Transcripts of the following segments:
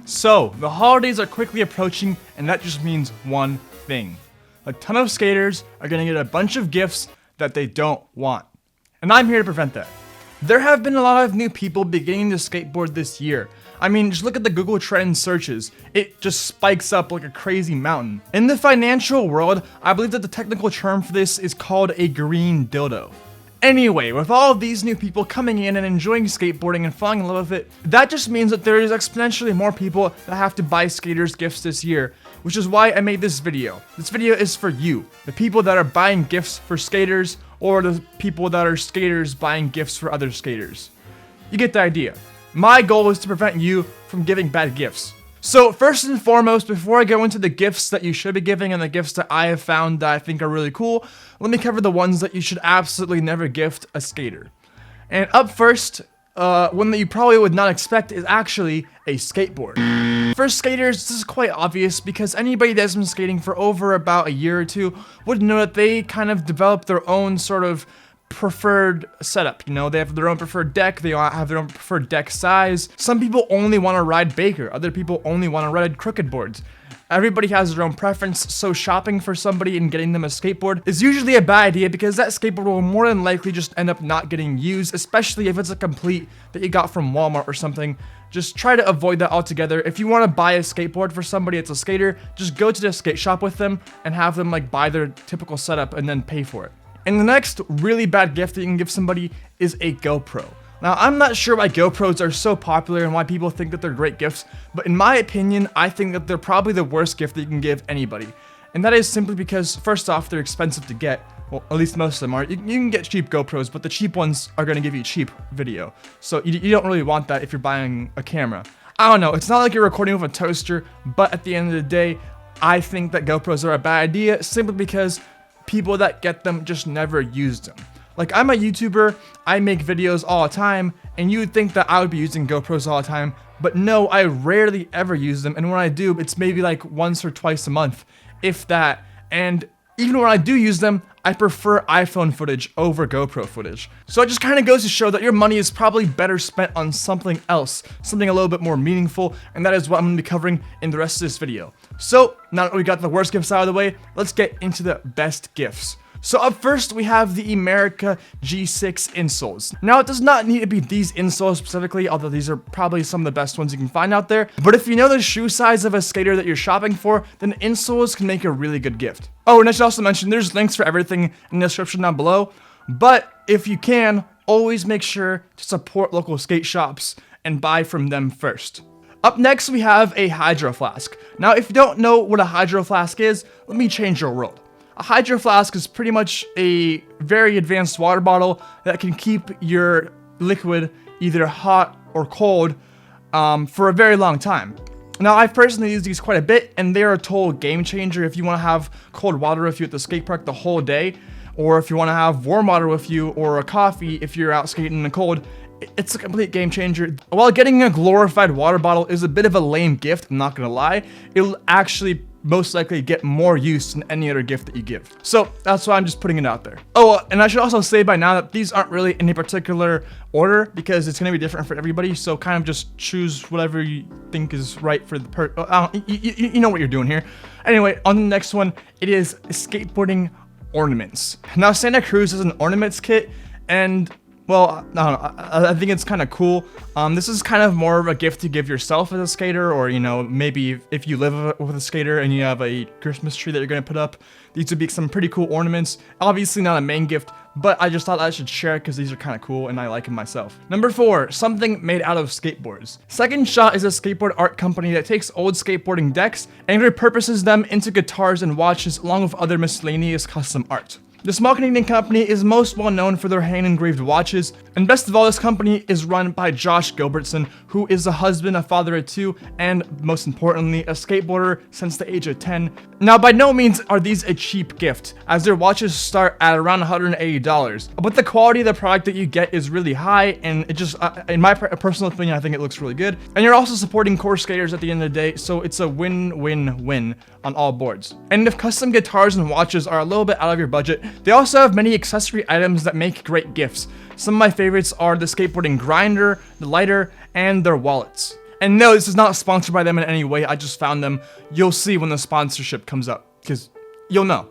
So, the holidays are quickly approaching, and that just means one thing. A ton of skaters are gonna get a bunch of gifts that they don't want. And I'm here to prevent that. There have been a lot of new people beginning to skateboard this year. I mean, just look at the Google Trends searches. It just spikes up like a crazy mountain. In the financial world, I believe that the technical term for this is called a green dildo. Anyway, with all of these new people coming in and enjoying skateboarding and falling in love with it, that just means that there is exponentially more people that have to buy skaters gifts this year, which is why I made this video. This video is for you, the people that are buying gifts for skaters, or the people that are skaters buying gifts for other skaters. You get the idea. My goal is to prevent you from giving bad gifts. So first and foremost, before I go into the gifts that you should be giving and the gifts that I have found that I think are really cool, let me cover the ones that you should absolutely never gift a skater. And up first, one that you probably would not expect is actually a skateboard. For skaters, this is quite obvious because anybody that's been skating for over about a year or two would know that they kind of develop their own sort of preferred setup. You know, they have their own preferred deck, they have their own preferred deck size. Some people only want to ride Baker, other people only want to ride crooked boards. Everybody has their own preference, so shopping for somebody and getting them a skateboard is usually a bad idea because that skateboard will more than likely just end up not getting used, especially if it's a complete that you got from Walmart or something. Just try to avoid that altogether. If you want to buy a skateboard for somebody that's a skater, just go to the skate shop with them and have them like buy their typical setup and then pay for it. And the next really bad gift that you can give somebody is a GoPro. Now, I'm not sure why GoPros are so popular and why people think that they're great gifts, but in my opinion, I think that they're probably the worst gift that you can give anybody. And that is simply because, first off, they're expensive to get. Well, at least most of them are. You can get cheap GoPros, but the cheap ones are going to give you cheap video. So you don't really want that if you're buying a camera. I don't know, it's not like you're recording with a toaster, but at the end of the day, I think that GoPros are a bad idea simply because people that get them just never used them. Like, I'm a YouTuber, I make videos all the time, and you would think that I would be using GoPros all the time, but no, I rarely ever use them, and when I do, it's maybe like once or twice a month, if that. And even when I do use them, I prefer iPhone footage over GoPro footage. So it just kind of goes to show that your money is probably better spent on something else, something a little bit more meaningful, and that is what I'm going to be covering in the rest of this video. So now that we got the worst gifts out of the way, let's get into the best gifts. So up first, we have the America G6 insoles. Now, it does not need to be these insoles specifically, although these are probably some of the best ones you can find out there. But if you know the shoe size of a skater that you're shopping for, then insoles can make a really good gift. Oh, and I should also mention, there's links for everything in the description down below. But if you can, always make sure to support local skate shops and buy from them first. Up next, we have a Hydro Flask. Now, if you don't know what a Hydro Flask is, let me change your world. A Hydro Flask is pretty much a very advanced water bottle that can keep your liquid either hot or cold for a very long time. Now, I've personally used these quite a bit, and they're a total game changer if you want to have cold water with you at the skate park the whole day, or if you want to have warm water with you, or a coffee if you're out skating in the cold. It's a complete game changer. While getting a glorified water bottle is a bit of a lame gift, I'm not gonna lie, it'll actually most likely get more use than any other gift that you give. So that's why I'm just putting it out there. Oh, and I should also say by now that these aren't really in a particular order because it's going to be different for everybody. So kind of just choose whatever you think is right for the you know what you're doing here. Anyway, on the next one, it is skateboarding ornaments. Now, Santa Cruz is an ornaments kit, and well, I don't know, I think it's kind of cool. This is kind of more of a gift to give yourself as a skater, or, you know, maybe if you live with a skater and you have a Christmas tree that you're going to put up, these would be some pretty cool ornaments. Obviously not a main gift, but I just thought I should share it because these are kind of cool and I like them myself. Number 4, something made out of skateboards. Second Shot is a skateboard art company that takes old skateboarding decks and repurposes them into guitars and watches along with other miscellaneous custom art. The small Canadian company is most well known for their hand-engraved watches, and best of all, this company is run by Josh Gilbertson, who is a husband, a father of 2, and most importantly, a skateboarder since the age of 10. Now, by no means are these a cheap gift, as their watches start at around $180, but the quality of the product that you get is really high, and it just, in my personal opinion, I think it looks really good. And you're also supporting core skaters at the end of the day, so it's a win-win-win on all boards. And if custom guitars and watches are a little bit out of your budget, they also have many accessory items that make great gifts. Some of my favorites are the skateboarding grinder, the lighter, and their wallets. And no, this is not sponsored by them in any way. I just found them. You'll see when the sponsorship comes up, because you'll know.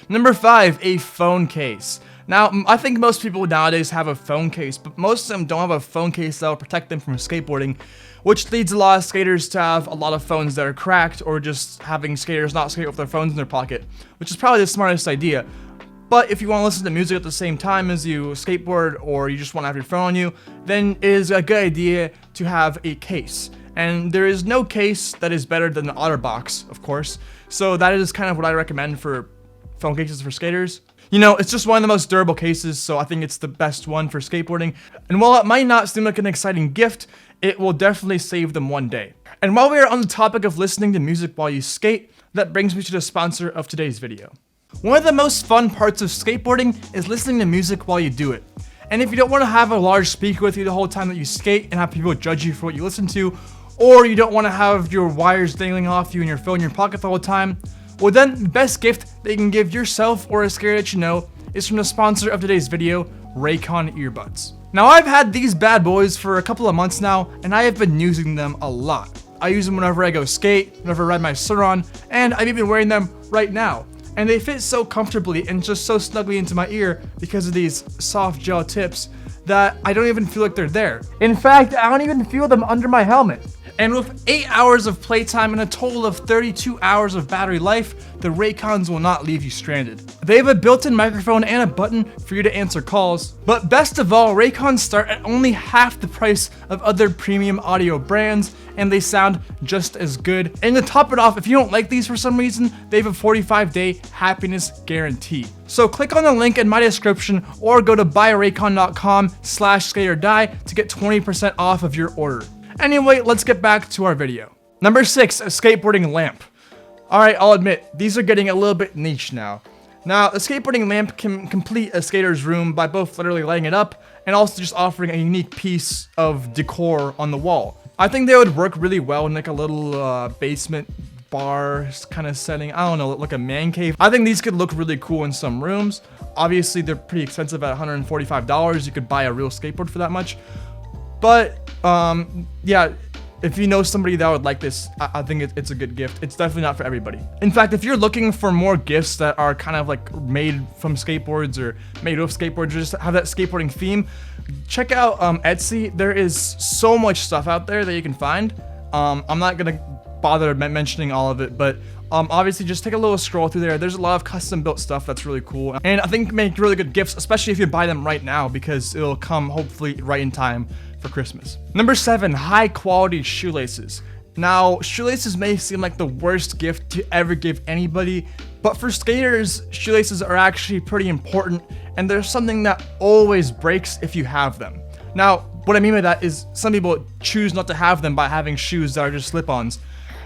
Number 5, a phone case. Now, I think most people nowadays have a phone case, but most of them don't have a phone case that will protect them from skateboarding, which leads a lot of skaters to have a lot of phones that are cracked, or just having skaters not skate with their phones in their pocket, which is probably the smartest idea. But if you want to listen to music at the same time as you skateboard, or you just want to have your phone on you, then it is a good idea to have a case. And there is no case that is better than the OtterBox, of course. So that is kind of what I recommend for phone cases for skaters. You know, it's just one of the most durable cases, so I think it's the best one for skateboarding. And while it might not seem like an exciting gift, it will definitely save them one day. And while we are on the topic of listening to music while you skate, that brings me to the sponsor of today's video. One of the most fun parts of skateboarding is listening to music while you do it. And if you don't want to have a large speaker with you the whole time that you skate and have people judge you for what you listen to, or you don't want to have your wires dangling off you and your phone in your pocket the whole time, well then the best gift that you can give yourself or a skater that you know is from the sponsor of today's video, Raycon earbuds. Now I've had these bad boys for a couple of months now, and I have been using them a lot. I use them whenever I go skate, whenever I ride my Suron, and I'm even wearing them right now. And they fit so comfortably and just so snugly into my ear because of these soft gel tips that I don't even feel like they're there. In fact, I don't even feel them under my helmet. And with 8 hours of playtime and a total of 32 hours of battery life, the Raycons will not leave you stranded. They have a built-in microphone and a button for you to answer calls. But best of all, Raycons start at only half the price of other premium audio brands, and they sound just as good. And to top it off, if you don't like these for some reason, they have a 45-day happiness guarantee. So click on the link in my description or go to buyraycon.com/skateordie to get 20% off of your order. Anyway, let's get back to our video. Number 6, a skateboarding lamp. Alright, I'll admit, these are getting a little bit niche now. Now, a skateboarding lamp can complete a skater's room by both literally lighting it up and also just offering a unique piece of decor on the wall. I think they would work really well in like a little basement bar kind of setting. I don't know, like a man cave. I think these could look really cool in some rooms. Obviously, they're pretty expensive at $145. You could buy a real skateboard for that much. But, yeah, if you know somebody that would like this, I think it's a good gift. It's definitely not for everybody. In fact, if you're looking for more gifts that are kind of like made from skateboards or made with skateboards, or just have that skateboarding theme, check out Etsy. There is so much stuff out there that you can find. I'm not gonna bother mentioning all of it, but obviously just take a little scroll through there. There's a lot of custom built stuff that's really cool, and I think make really good gifts, especially if you buy them right now, because it'll come hopefully right in time for Christmas. Number 7, high quality shoelaces. Now, shoelaces may seem like the worst gift to ever give anybody, but for skaters, shoelaces are actually pretty important, and they're something that always breaks if you have them. Now, what I mean by that is some people choose not to have them by having shoes that are just slip-ons,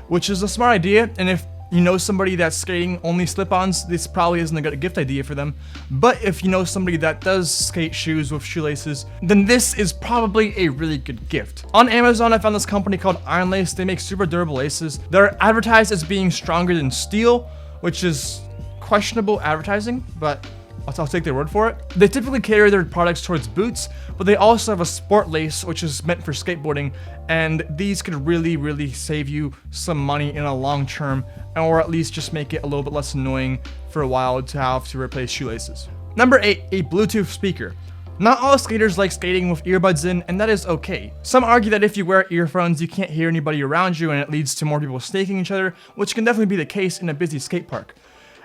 which is a smart idea, and if you know somebody that's skating only slip-ons, this probably isn't a good gift idea for them. But if you know somebody that does skate shoes with shoelaces, then this is probably a really good gift. On Amazon, I found this company called Iron Lace. They make super durable laces. They're advertised as being stronger than steel, which is questionable advertising, but I'll take their word for it. They typically cater their products towards boots, but they also have a sport lace, which is meant for skateboarding, and these could really, really save you some money in a long term, or at least just make it a little bit less annoying for a while to have to replace shoelaces. Number 8, a Bluetooth speaker. Not all skaters like skating with earbuds in, and that is okay. Some argue that if you wear earphones, you can't hear anybody around you, and it leads to more people snaking each other, which can definitely be the case in a busy skate park.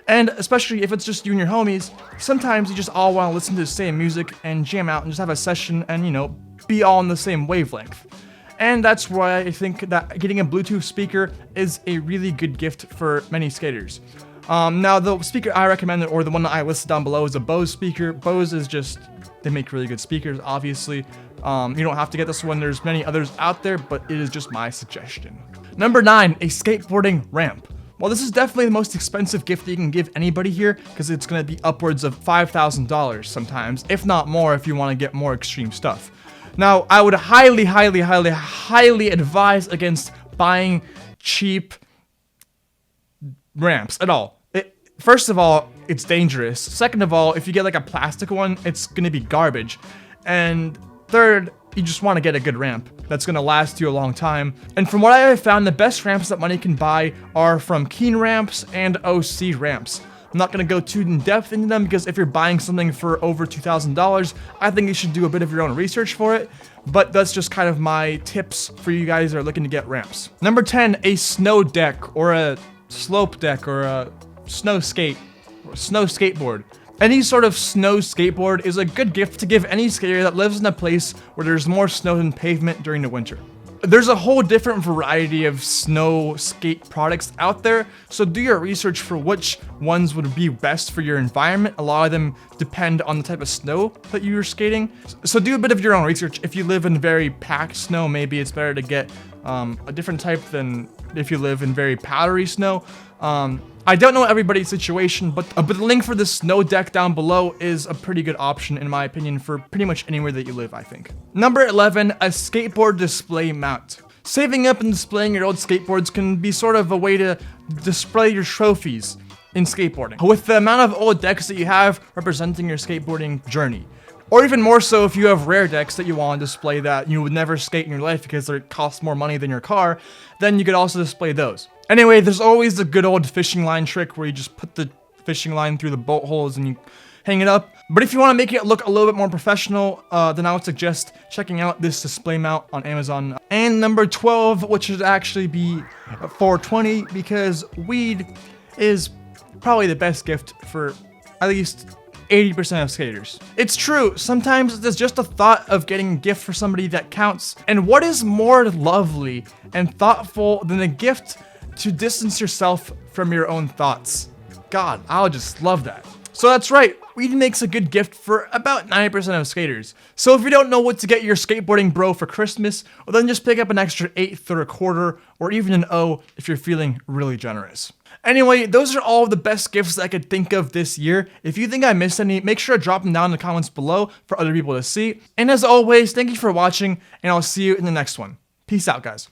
And especially if it's just you and your homies, sometimes you just all want to listen to the same music and jam out and just have a session and, you know, be all on the same wavelength. And that's why I think that getting a Bluetooth speaker is a really good gift for many skaters. Now, the speaker I recommend, or the one that I listed down below, is a Bose speaker. Bose is just, they make really good speakers, obviously. You don't have to get this one. There's many others out there, but it is just my suggestion. Number 9, a skateboarding ramp. Well, this is definitely the most expensive gift that you can give anybody here, because it's going to be upwards of $5,000 sometimes, if not more if you want to get more extreme stuff. Now, I would highly, highly, highly, highly advise against buying cheap ramps at all. First of all, it's dangerous. Second of all, if you get like a plastic one, it's going to be garbage. And third, you just want to get a good ramp that's going to last you a long time. And from what I have found, the best ramps that money can buy are from Keen ramps and OC ramps. I'm not going to go too in depth into them because if you're buying something for over $2,000, I think you should do a bit of your own research for it. But that's just kind of my tips for you guys that are looking to get ramps. Number 10, a snow deck or a slope deck or a snow skateboard. Any sort of snow skateboard is a good gift to give any skater that lives in a place where there's more snow than pavement during the winter. There's a whole different variety of snow skate products out there, so do your research for which ones would be best for your environment. A lot of them depend on the type of snow that you're skating, so do a bit of your own research. If you live in very packed snow, maybe it's better to get a different type than if you live in very powdery snow. I don't know everybody's situation, but the link for the snow deck down below is a pretty good option in my opinion for pretty much anywhere that you live, I think. Number 11, a skateboard display mount. Saving up and displaying your old skateboards can be sort of a way to display your trophies in skateboarding, with the amount of old decks that you have representing your skateboarding journey. Or even more so if you have rare decks that you want to display that you would never skate in your life because they cost more money than your car, then you could also display those. Anyway, there's always the good old fishing line trick where you just put the fishing line through the bolt holes and you hang it up. But if you want to make it look a little bit more professional, then I would suggest checking out this display mount on Amazon. And number 12, which should actually be 420, because weed is probably the best gift for at least 80% of skaters. It's true, sometimes there's just a thought of getting a gift for somebody that counts. And what is more lovely and thoughtful than a gift to distance yourself from your own thoughts? God, I'll just love that. So that's right, weed makes a good gift for about 90% of skaters. So if you don't know what to get your skateboarding bro for Christmas, well then just pick up an extra eighth or a quarter, or even an O if you're feeling really generous. Anyway, those are all of the best gifts that I could think of this year. If you think I missed any, make sure to drop them down in the comments below for other people to see. And as always, thank you for watching, and I'll see you in the next one. Peace out, guys.